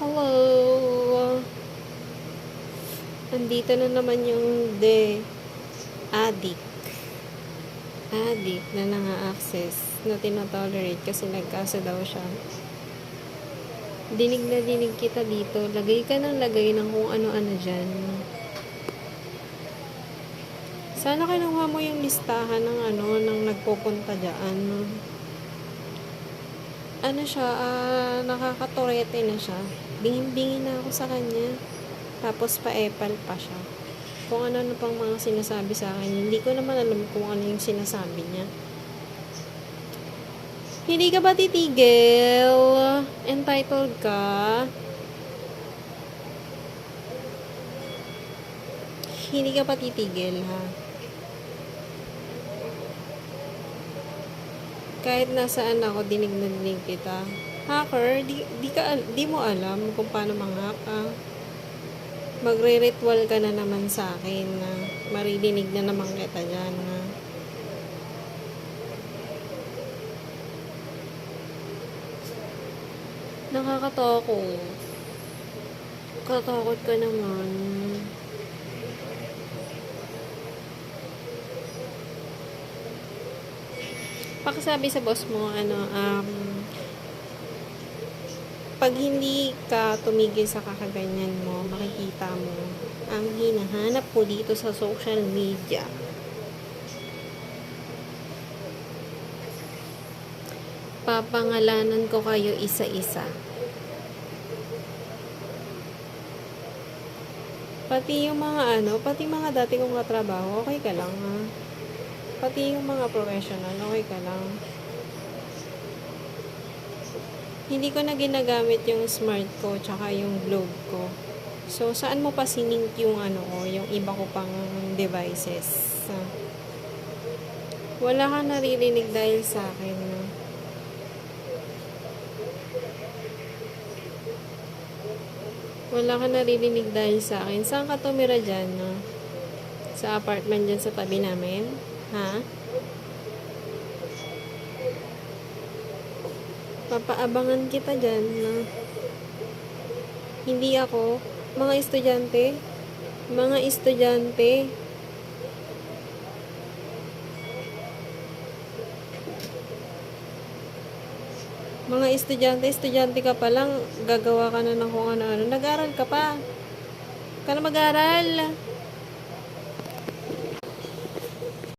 Hello! Andito na naman yung addict. Addict na nanga-access na tinotolerate kasi nagkaso daw siya. Dinig na dinig kita dito. Lagay ka ng lagay ng kung ano-ano dyan. Sana kinuha mo yung listahan ng ng nagpupunta dyan. Ano siya, nakakaturete na siya. Bingin-bingin na ako sa kanya. Tapos pa-epal pa siya. Kung ano pang mga sinasabi sa akin. Hindi ko naman alam kung ano yung sinasabi niya. Hindi ka ba titigil? Entitled ka? Hindi ka pa titigil, ha? Kahit nasaan ako, dinig na dinig kita. Hacker, di mo alam kung paano mang-hack, magre-ritual ka na naman sa akin na maririnig na naman kita dyan na nakakatakot. Katakot ka naman. Pakisabi sa boss mo, pag hindi ka tumigil sa kakaganyan mo, makikita mo ang hinahanap ko dito sa social media. Papangalanan ko kayo isa-isa. Pati yung pati mga dati kong katrabaho, okay ka lang, ha? Pati yung mga professional, okay ka lang. Hindi ko na ginagamit yung smart ko tsaka yung globe ko. So, saan mo pa sinink yung yung iba ko pang devices? Wala kang naririnig dahil sa akin. Wala kang naririnig dahil sa akin. Saan ka tumira dyan, no? Sa apartment dyan sa tabi namin? Ha? Papaabangan kita dyan na hindi ako mga estudyante mga estudyante ka pa lang, gagawa ka na ng kung ano-ano. Nag-aral ka pa. Ka na mag-aral.